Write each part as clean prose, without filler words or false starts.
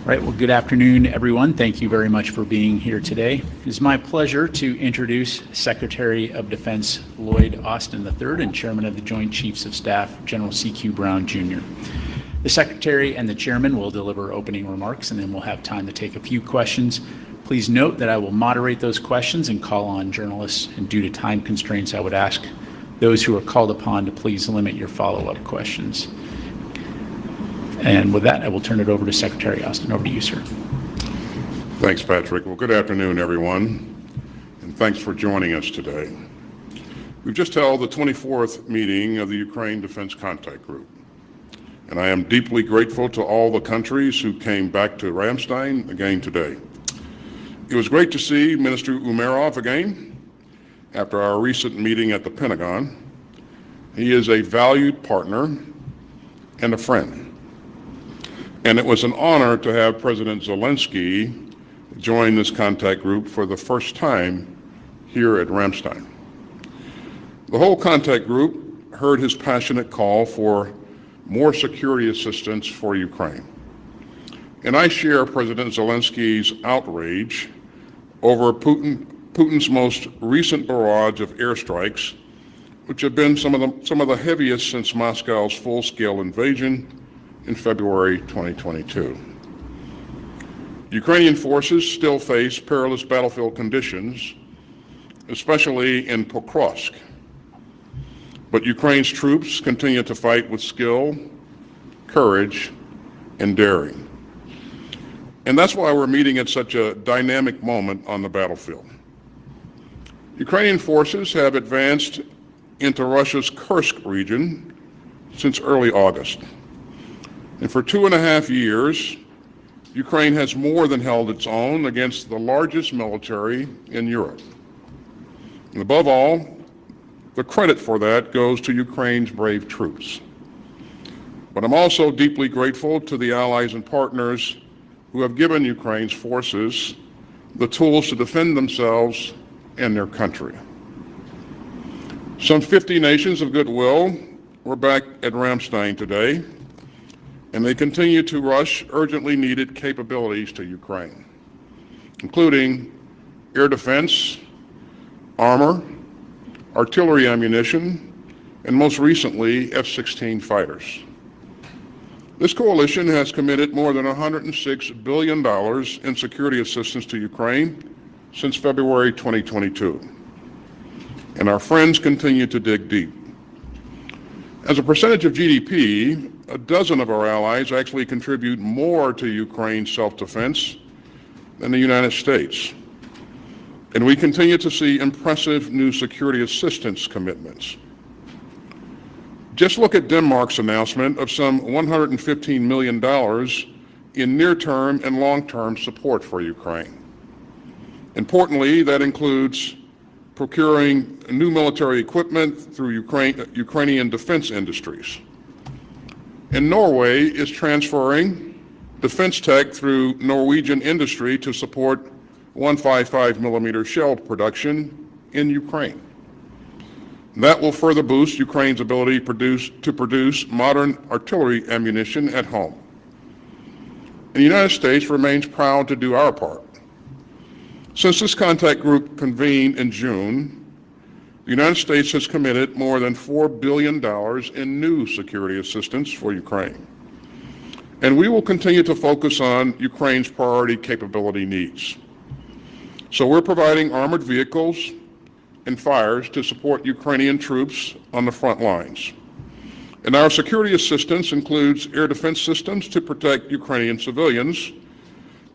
Right, well, good afternoon, everyone. Thank you very much for being here today. It is my pleasure to introduce Secretary of Defense Lloyd Austin III and Chairman of the Joint Chiefs of Staff, General C.Q. Brown, Jr. The Secretary and the Chairman will deliver opening remarks, and then we'll have time to take a few questions. Please note that I will moderate those questions and call on journalists, and due to time constraints, I would ask those who are called upon to please limit your follow-up questions. And with that, I will turn it over to Secretary Austin. Over to you, sir. Thanks, Patrick. Well, good afternoon, everyone, and thanks for joining us today. We've just held the 24th meeting of the Ukraine Defense Contact Group, and I am deeply grateful to all the countries who came back to Ramstein again today. It was great to see Minister Umerov again after our recent meeting at the Pentagon. He is a valued partner and a friend. And it was an honor to have President Zelensky join this contact group for the first time here at Ramstein. The whole contact group heard his passionate call for more security assistance for Ukraine. And I share President Zelensky's outrage over Putin's most recent barrage of airstrikes, which have been some of the heaviest since Moscow's full-scale invasion in February 2022. Ukrainian forces still face perilous battlefield conditions, especially in Pokrovsk. But Ukraine's troops continue to fight with skill, courage, and daring. And that's why we're meeting at such a dynamic moment on the battlefield. Ukrainian forces have advanced into Russia's Kursk region since early August. And for 2.5 years, Ukraine has more than held its own against the largest military in Europe. And above all, the credit for that goes to Ukraine's brave troops. But I'm also deeply grateful to the allies and partners who have given Ukraine's forces the tools to defend themselves and their country. Some 50 nations of goodwill were back at Ramstein today, and they continue to rush urgently needed capabilities to Ukraine, including air defense, armor, artillery ammunition, and most recently, F-16 fighters. This coalition has committed more than $106 billion in security assistance to Ukraine since February 2022. And our friends continue to dig deep. As a percentage of GDP, a dozen of our allies actually contribute more to Ukraine's self-defense than the United States. And we continue to see impressive new security assistance commitments. Just look at Denmark's announcement of some $115 million in near-term and long-term support for Ukraine. Importantly, that includes procuring new military equipment through Ukrainian defense industries. And Norway is transferring defense tech through Norwegian industry to support 155 millimeter shell production in Ukraine. That will further boost Ukraine's ability to produce modern artillery ammunition at home. And the United States remains proud to do our part. Since this contact group convened in June, the United States has committed more than $4 billion in new security assistance for Ukraine. And we will continue to focus on Ukraine's priority capability needs. So we're providing armored vehicles and fires to support Ukrainian troops on the front lines. And our security assistance includes air defense systems to protect Ukrainian civilians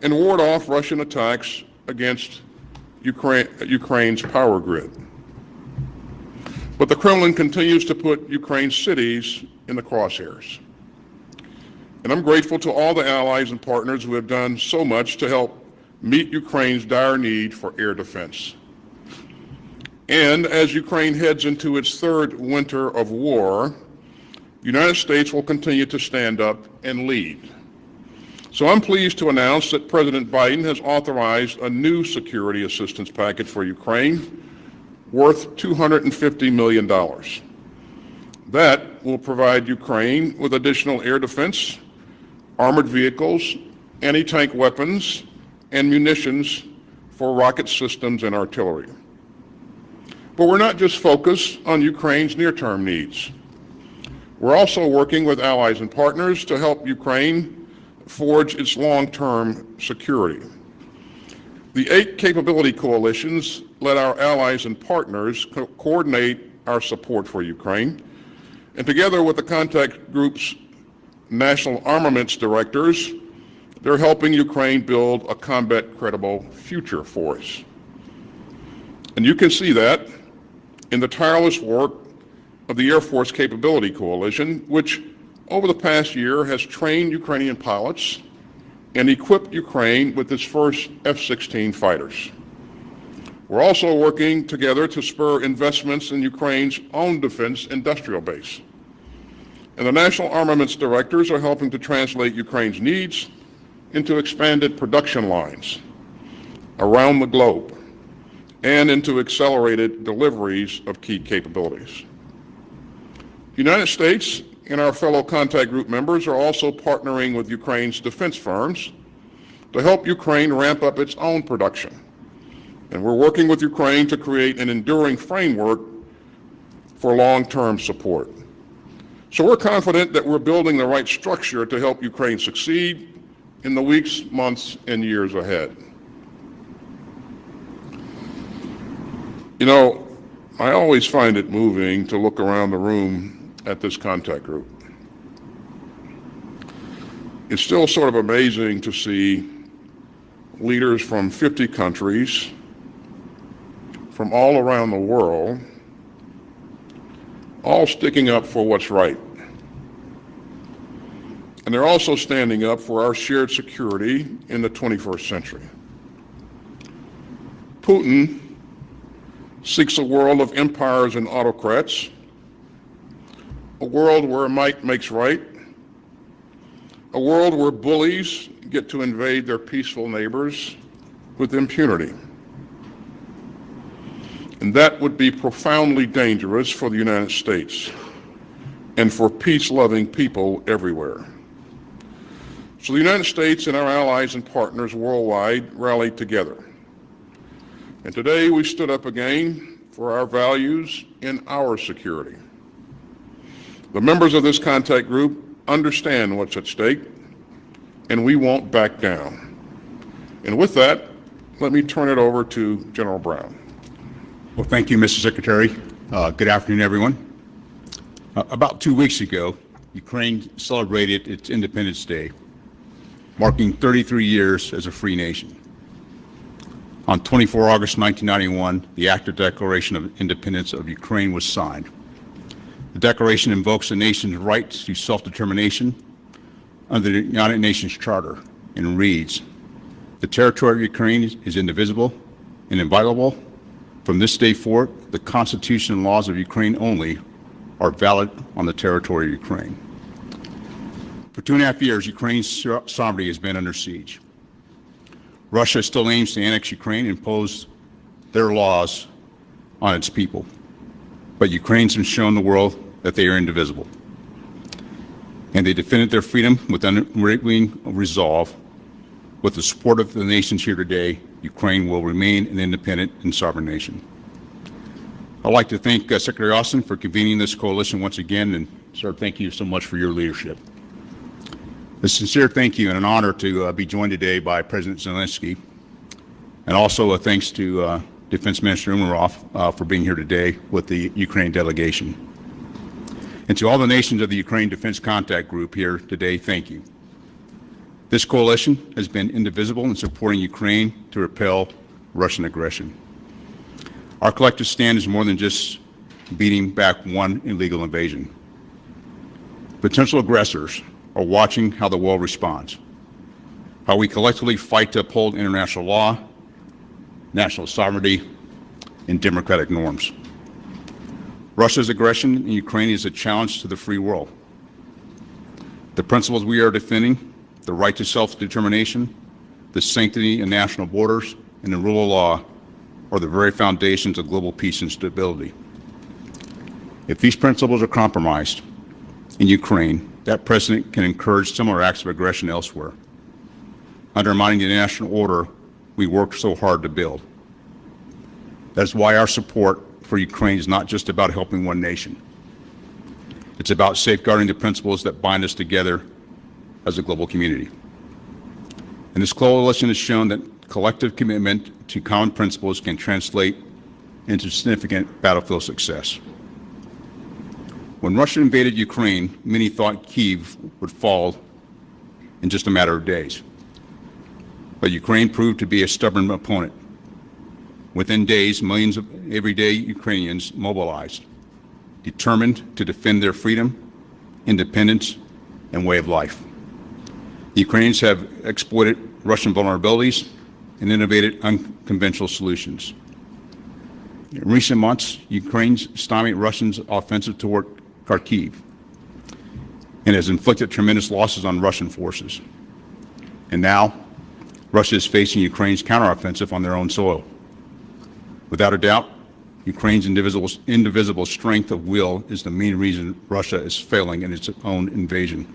and ward off Russian attacks against Ukraine's power grid. But the Kremlin continues to put Ukraine's cities in the crosshairs. And I'm grateful to all the allies and partners who have done so much to help meet Ukraine's dire need for air defense. And as Ukraine heads into its third winter of war, the United States will continue to stand up and lead. So I'm pleased to announce that President Biden has authorized a new security assistance package for Ukraine worth $250 million. That will provide Ukraine with additional air defense, armored vehicles, anti-tank weapons, and munitions for rocket systems and artillery. But we're not just focused on Ukraine's near-term needs. We're also working with allies and partners to help Ukraine forge its long-term security. The 8 capability coalitions let our allies and partners coordinate our support for Ukraine, and together with the contact group's national armaments directors, they're helping Ukraine build a combat-credible future force. And you can see that in the tireless work of the Air Force Capability Coalition, which over the past year has trained Ukrainian pilots and equipped Ukraine with its first F-16 fighters. We're also working together to spur investments in Ukraine's own defense industrial base. And the national armaments directors are helping to translate Ukraine's needs into expanded production lines around the globe and into accelerated deliveries of key capabilities. The United States and our fellow contact group members are also partnering with Ukraine's defense firms to help Ukraine ramp up its own production. And we're working with Ukraine to create an enduring framework for long-term support. So we're confident that we're building the right structure to help Ukraine succeed in the weeks, months, and years ahead. You know, I always find it moving to look around the room at this contact group. It's still sort of amazing to see leaders from 50 countries from all around the world all sticking up for what's right. And they're also standing up for our shared security in the 21st century. Putin seeks a world of empires and autocrats, a world where might makes right, a world where bullies get to invade their peaceful neighbors with impunity. And that would be profoundly dangerous for the United States and for peace-loving people everywhere. So the United States and our allies and partners worldwide rallied together. And today we stood up again for our values and our security. The members of this contact group understand what's at stake, and we won't back down. And with that, let me turn it over to General Brown. Well, thank you, Mr. Secretary. Good afternoon, everyone. About 2 weeks ago, Ukraine celebrated its Independence Day, marking 33 years as a free nation. On 24 August 1991, the Act of Declaration of Independence of Ukraine was signed. The declaration invokes the nation's right to self-determination under the United Nations Charter and reads, "The territory of Ukraine is indivisible and inviolable. From this day forward, the Constitution and laws of Ukraine only are valid on the territory of Ukraine." For 2.5 years, Ukraine's sovereignty has been under siege. Russia still aims to annex Ukraine and impose their laws on its people. But Ukrainians have shown the world that they are indivisible. And they defended their freedom with unwavering resolve. With the support of the nations here today, Ukraine will remain an independent and sovereign nation. I'd like to thank Secretary Austin for convening this coalition once again, and sir, thank you so much for your leadership. A sincere thank you and an honor to be joined today by President Zelensky, and also a thanks to Defense Minister Umerov for being here today with the Ukraine delegation. And to all the nations of the Ukraine Defense Contact Group here today, thank you. This coalition has been indivisible in supporting Ukraine to repel Russian aggression. Our collective stand is more than just beating back one illegal invasion. Potential aggressors are watching how the world responds, how we collectively fight to uphold international law, national sovereignty, and democratic norms. Russia's aggression in Ukraine is a challenge to the free world. The principles we are defending, the right to self-determination, the sanctity of national borders, and the rule of law are the very foundations of global peace and stability. If these principles are compromised in Ukraine, that precedent can encourage similar acts of aggression elsewhere. undermining the national order we worked so hard to build. That's why our support for Ukraine is not just about helping one nation. It's about safeguarding the principles that bind us together as a global community. And this coalition has shown that collective commitment to common principles can translate into significant battlefield success. When Russia invaded Ukraine, many thought Kyiv would fall in just a matter of days. But Ukraine proved to be a stubborn opponent. Within days, millions of everyday Ukrainians mobilized, determined to defend their freedom, independence, and way of life. The Ukrainians have exploited Russian vulnerabilities and innovated unconventional solutions. In recent months, Ukraine's stymied Russians' offensive toward Kharkiv and has inflicted tremendous losses on Russian forces. And now, Russia is facing Ukraine's counteroffensive on their own soil. Without a doubt, Ukraine's indivisible strength of will is the main reason Russia is failing in its own invasion.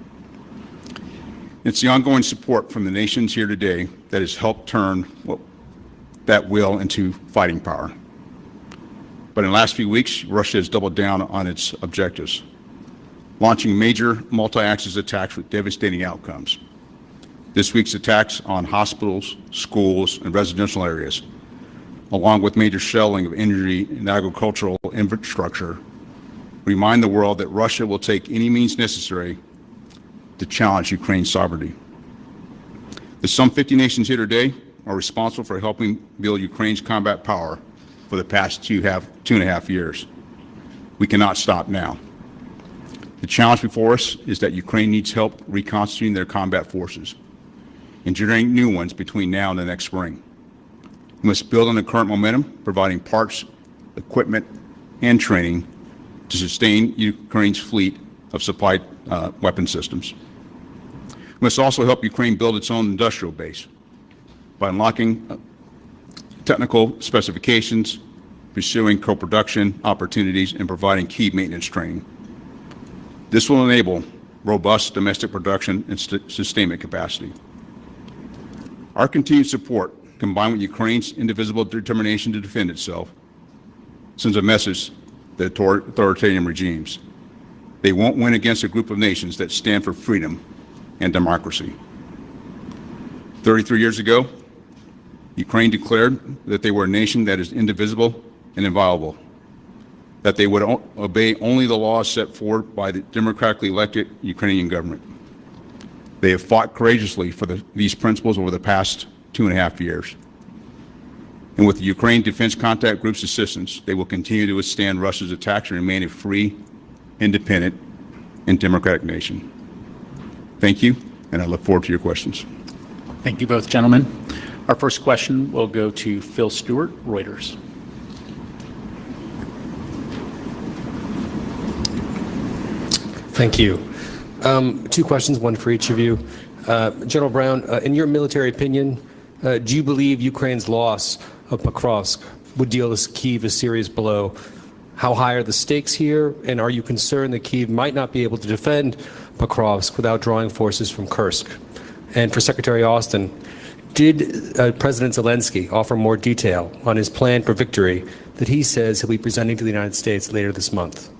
It's the ongoing support from the nations here today that has helped turn that will into fighting power. But in the last few weeks, Russia has doubled down on its objectives, launching major multi-axis attacks with devastating outcomes. This week's attacks on hospitals, schools, and residential areas, along with major shelling of energy and agricultural infrastructure, remind the world that Russia will take any means necessary to challenge Ukraine's sovereignty. The some 50 nations here today are responsible for helping build Ukraine's combat power for the past two and a half years. We cannot stop now. The challenge before us is that Ukraine needs help reconstituting their combat forces and generating new ones between now and the next spring. We must build on the current momentum, providing parts, equipment, and training to sustain Ukraine's fleet of supplied weapon systems. We must also help Ukraine build its own industrial base by unlocking technical specifications, pursuing co-production opportunities, and providing key maintenance training. This will enable robust domestic production and sustainment capacity. Our continued support, combined with Ukraine's indivisible determination to defend itself, sends a message to authoritarian regimes. They won't win against a group of nations that stand for freedom and democracy. 33 years ago, Ukraine declared that they were a nation that is indivisible and inviolable, that they would obey only the laws set forth by the democratically elected Ukrainian government. They have fought courageously for these principles over the past 2.5 years. And with the Ukraine Defense Contact Group's assistance, they will continue to withstand Russia's attacks and remain a free, independent, and democratic nation. Thank you, and I look forward to your questions. Thank you both, gentlemen. Our first question will go to Phil Stewart, Reuters. Thank you. Two questions, one for each of you. General Brown, in your military opinion, do you believe Ukraine's loss of Pokrovsk would deal Kyiv a serious blow? How high are the stakes here? And are you concerned that Kyiv might not be able to defend Pokrovsk without drawing forces from Kursk? And for Secretary Austin, did President Zelensky offer more detail on his plan for victory that he says he'll be presenting to the United States later this month?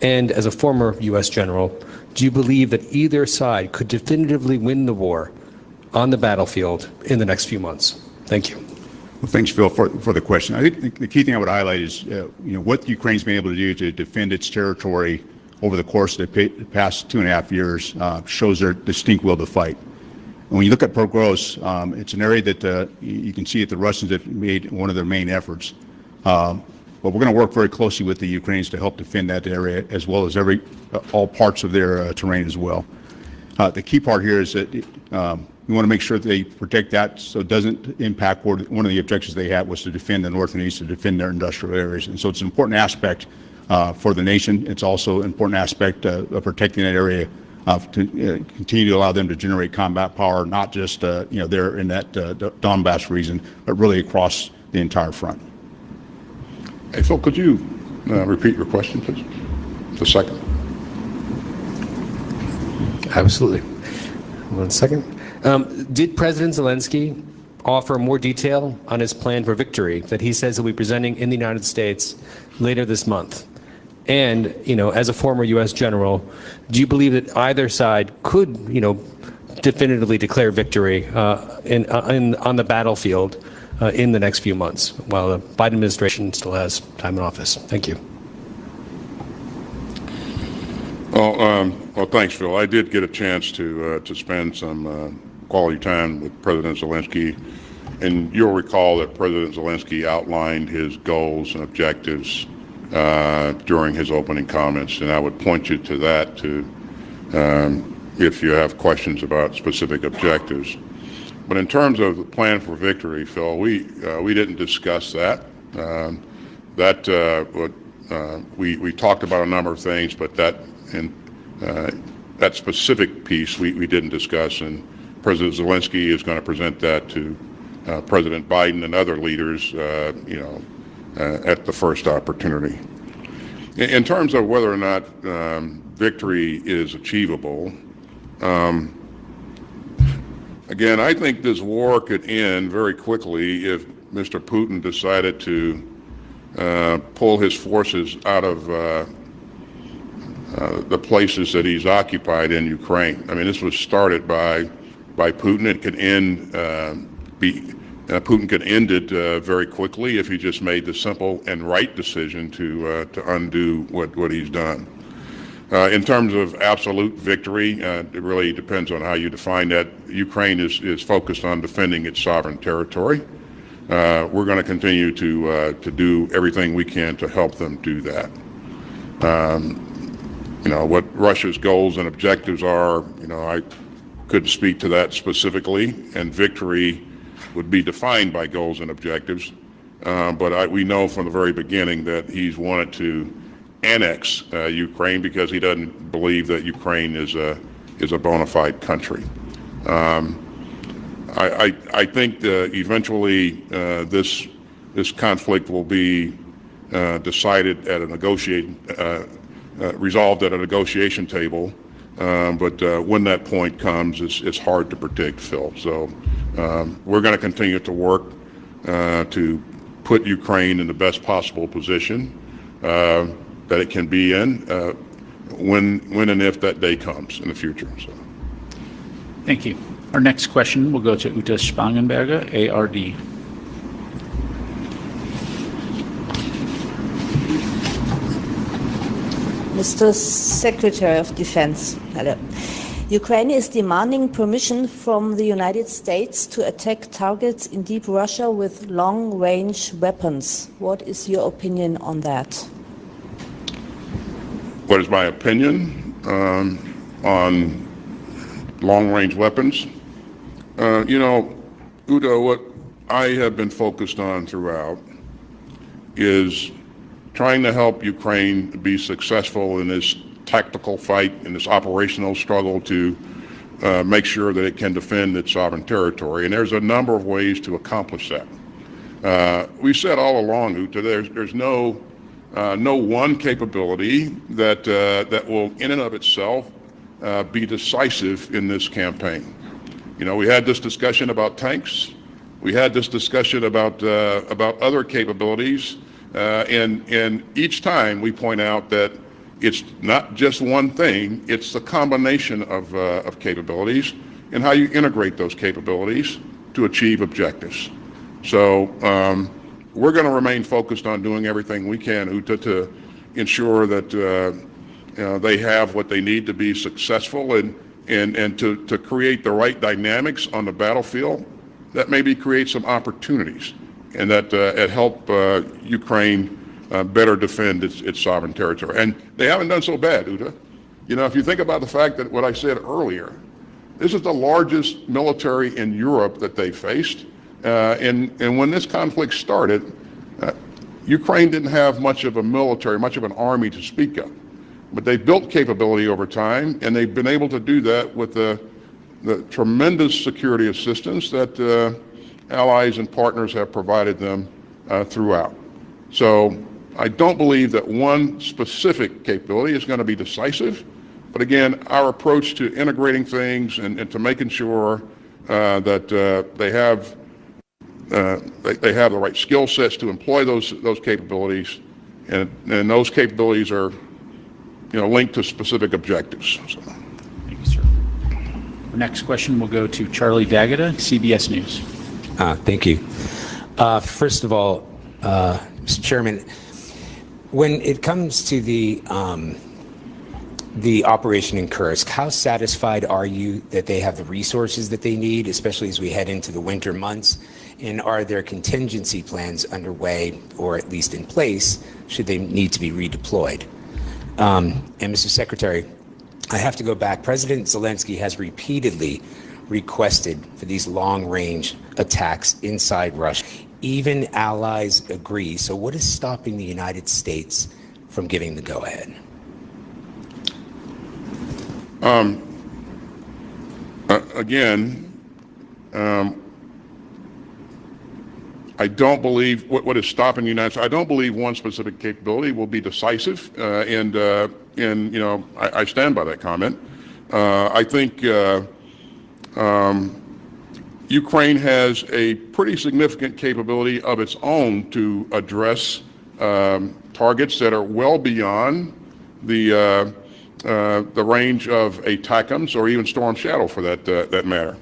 And as a former U.S. general, do you believe that either side could definitively win the war on the battlefield in the next few months? Thank you. Well, thanks, Phil, for the question. I think the key thing I would highlight is what Ukraine's been able to do to defend its territory over the course of the past 2.5 years shows their distinct will to fight. And when you look at Pokrovsk, it's an area that you can see that the Russians have made one of their main efforts. But we're going to work very closely with the Ukrainians to help defend that area, as well as all parts of their terrain as well. The key part here is that we want to make sure that they protect that so it doesn't impact one of the objectives they had was to defend the north and east, to defend their industrial areas. And so it's an important aspect for the nation. It's also an important aspect of protecting that area to continue to allow them to generate combat power, not just there in that Donbass region, but really across the entire front. Hey, Phil, could you repeat your question, please? The second. Absolutely. One second. Did President Zelensky offer more detail on his plan for victory that he says he'll be presenting in the United States later this month? And, as a former U.S. general, do you believe that either side could, definitively declare victory on the battlefield in the next few months while the Biden administration still has time in office? Thank you. Well, thanks, Phil. I did get a chance to spend some quality time with President Zelensky, and you'll recall that President Zelensky outlined his goals and objectives during his opening comments, and I would point you to that if you have questions about specific objectives. But in terms of the plan for victory, Phil, we didn't discuss that. We talked about a number of things, but that specific piece we didn't discuss, and President Zelensky is going to present that to President Biden and other leaders, at the first opportunity. In terms of whether or not victory is achievable, again, I think this war could end very quickly if Mr. Putin decided to pull his forces out of the places that he's occupied in Ukraine. I mean, this was started by Putin. It could end. Putin could end it very quickly if he just made the simple and right decision to undo what he's done. In terms of absolute victory, it really depends on how you define that. Ukraine is focused on defending its sovereign territory. We're going to continue to do everything we can to help them do that. What Russia's goals and objectives are, I couldn't speak to that specifically, and victory would be defined by goals and objectives. But we know from the very beginning that he's wanted to annex Ukraine because he doesn't believe that Ukraine is a bona fide country. I think eventually this conflict will be decided at a resolved at a negotiation table. But when that point comes, it's hard to predict, Phil. So we're going to continue to work to put Ukraine in the best possible position that it can be in when and if that day comes in the future. So. Thank you. Our next question will go to Uta Spangenberger, ARD. Mr. Secretary of Defense, hello. Ukraine is demanding permission from the United States to attack targets in deep Russia with long-range weapons. What is your opinion on that? What is my opinion on long-range weapons? Udo, what I have been focused on throughout is trying to help Ukraine be successful in this tactical fight, in this operational struggle to make sure that it can defend its sovereign territory. And there's a number of ways to accomplish that. We said all along, Uta, there's no one capability that will in and of itself be decisive in this campaign. We had this discussion about tanks. We had this discussion about other capabilities. And each time we point out that it's not just one thing, it's the combination of capabilities and how you integrate those capabilities to achieve objectives. So we're going to remain focused on doing everything we can, Uta, to ensure that they have what they need to be successful and to create the right dynamics on the battlefield that maybe create some opportunities and that help Ukraine better defend its sovereign territory. And they haven't done so bad, Uta. If you think about the fact that what I said earlier, this is the largest military in Europe that they faced. And when this conflict started, Ukraine didn't have much of a military, much of an army to speak of. But they built capability over time, and they've been able to do that with the tremendous security assistance that allies and partners have provided them throughout. So I don't believe that one specific capability is going to be decisive. But again, our approach to integrating things and to making sure that they have the right skill sets to employ those capabilities, and those capabilities are, linked to specific objectives. So. Thank you, sir. Our next question will go to Charlie D'Agata, CBS News. Thank you. First of all, Mr. Chairman, when it comes to the operation in Kursk, how satisfied are you that they have the resources that they need, especially as we head into the winter months? And are there contingency plans underway, or at least in place, should they need to be redeployed? And Mr. Secretary, I have to go back. President Zelensky has repeatedly requested for these long-range attacks inside Russia. Even allies agree. So what is stopping the United States from giving the go-ahead? I don't believe what is stopping the United States. I don't believe one specific capability will be decisive, and I stand by that comment. I think Ukraine has a pretty significant capability of its own to address targets that are well beyond the range of ATACMS or even Storm Shadow, for that matter.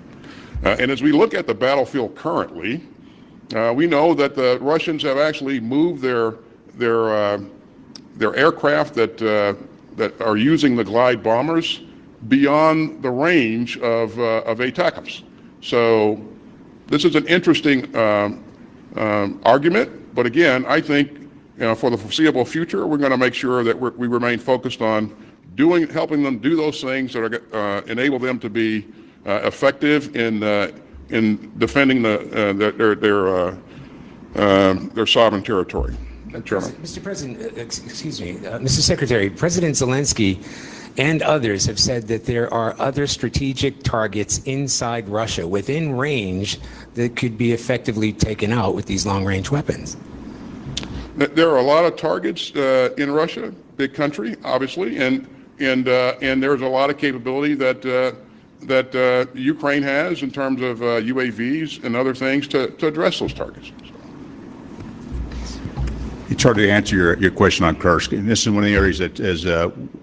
And as we look at the battlefield currently, we know that the Russians have actually moved their aircraft that are using the glide bombers beyond the range of ATACMS. So this is an interesting argument, but again, I think for the foreseeable future, we're going to make sure that we remain focused on helping them do those things that are enable them to be effective in defending their sovereign territory. Chairman. Mr. President, excuse me, Mr. Secretary, President Zelensky and others have said that there are other strategic targets inside Russia within range that could be effectively taken out with these long-range weapons. There are a lot of targets in Russia, big country, obviously, and there's a lot of capability that Ukraine has in terms of UAVs and other things to address those targets. It's hard to answer your question on Kursk, and this is one of the areas that, as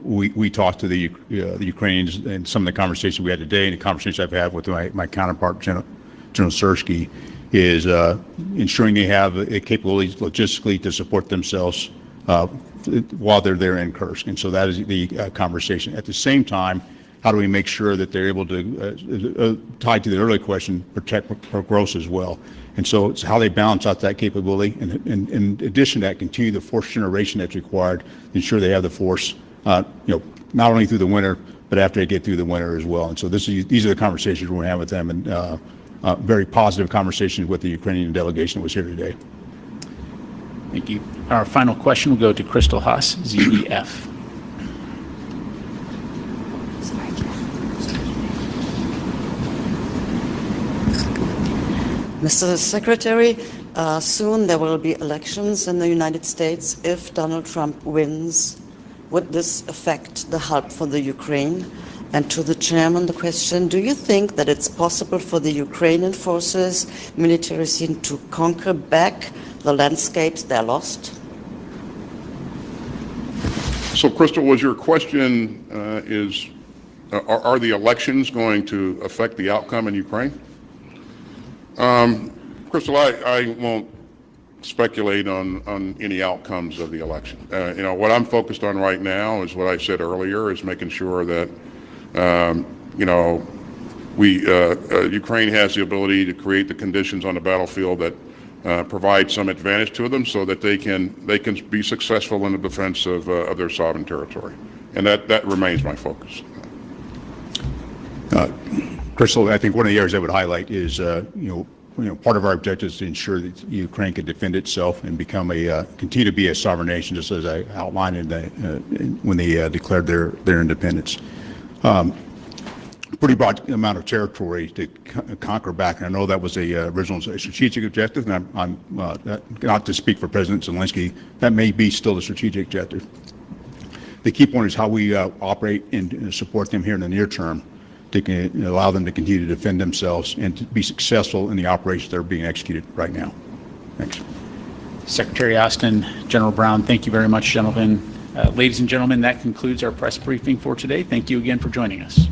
we talked to the Ukrainians and some of the conversations we had today, and the conversations I've had with my counterpart, General Sersky, is ensuring they have the capabilities logistically to support themselves while they're there in Kursk, and so that is the conversation. At the same time, how do we make sure that they're able to, tied to the earlier question, protect Pokrovsk as well? And so it's how they balance out that capability, and in addition to that, continue the force generation that's required to ensure they have the force, not only through the winter, but after they get through the winter as well. And so these are the conversations we're going to have with them, and very positive conversations with the Ukrainian delegation that was here today. Thank you. Our final question will go to Crystal Haas, ZDF. Mr. Secretary, soon there will be elections in the United States. If Donald Trump wins, would this affect the help for the Ukraine? And to the chairman, the question, do you think that it's possible for the Ukrainian forces, military scene, to conquer back the landscapes they lost? So, Crystal, was your question are the elections going to affect the outcome in Ukraine? Crystal, I won't speculate on any outcomes of the election. What I'm focused on right now is what I said earlier, is making sure that Ukraine has the ability to create the conditions on the battlefield that provide some advantage to them, so that they can be successful in the defense of their sovereign territory, and that remains my focus. Crystal, I think one of the areas I would highlight is, part of our objective is to ensure that Ukraine can defend itself and continue to be a sovereign nation, just as I outlined when they declared their independence. Pretty broad amount of territory to conquer back, and I know that was the original strategic objective, and I'm not to speak for President Zelensky, that may be still the strategic objective. The key point is how we operate and support them here in the near term allow them to continue to defend themselves and to be successful in the operations that are being executed right now. Thanks. Secretary Austin, General Brown, thank you very much, gentlemen. Ladies and gentlemen, that concludes our press briefing for today. Thank you again for joining us.